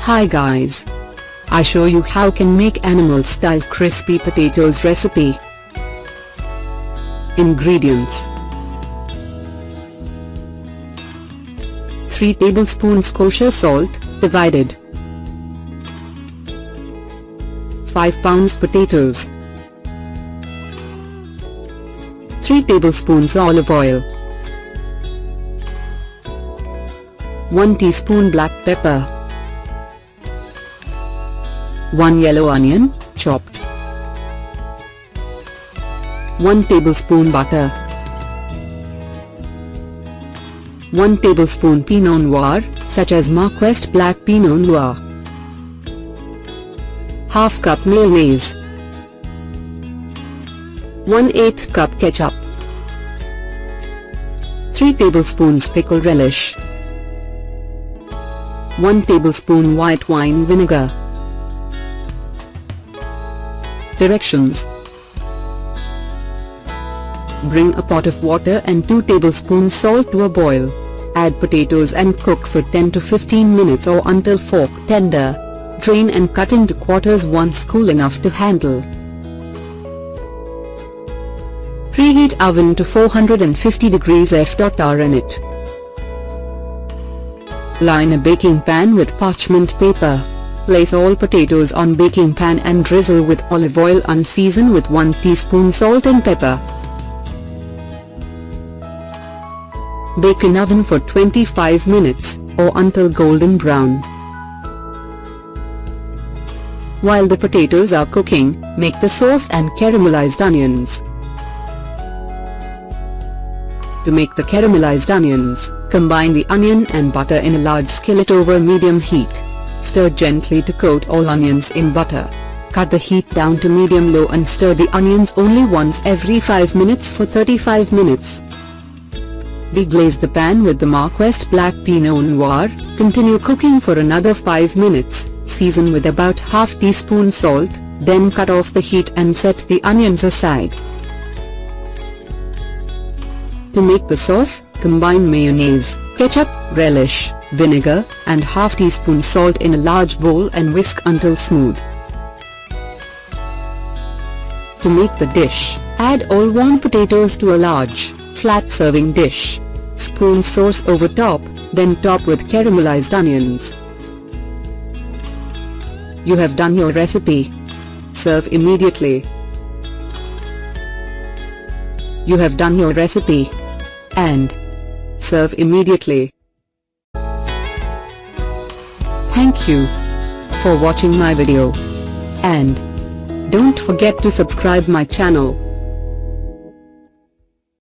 Hi guys. I show you how can make animal style crispy potatoes recipe. Ingredients: 3 tablespoons kosher salt, divided. 5 pounds potatoes. 3 tablespoons olive oil. 1 teaspoon black pepper. 1 yellow onion, chopped. 1 tablespoon butter. 1 tablespoon Pinot Noir, such as Marquest Black Pinot Noir. Half cup mayonnaise. 1/8 cup ketchup. 3 tablespoons pickle relish. 1 tablespoon white wine vinegar. Directions: bring a pot of water and 2 tablespoons salt to a boil. Add potatoes and cook for 10 to 15 minutes or until fork tender. Drain and cut into quarters once cool enough to handle. Preheat oven to 450 degrees F.R. Line a baking pan with parchment paper. Place all potatoes on baking pan and drizzle with olive oil. Unseason with 1 teaspoon salt and pepper. Bake in oven for 25 minutes, or until golden brown. While the potatoes are cooking, make the sauce and caramelized onions. To make the caramelized onions, combine the onion and butter in a large skillet over medium heat. Stir gently to coat all onions in butter. Cut the heat down to medium-low and stir the onions only once every 5 minutes for 35 minutes. Deglaze the pan with the Marquest Black Pinot Noir. Continue cooking for another 5 minutes. Season with about half teaspoon salt, then cut off the heat and set the onions aside. To make the sauce, combine mayonnaise, ketchup, relish, vinegar, and half teaspoon salt in a large bowl and whisk until smooth. To make the dish, add all warm potatoes to a large, flat serving dish. Spoon sauce over top, then top with caramelized onions. You have done your recipe. Serve immediately. You have done your recipe. And serve immediately. Thank you for watching my video. And don't forget to subscribe my channel.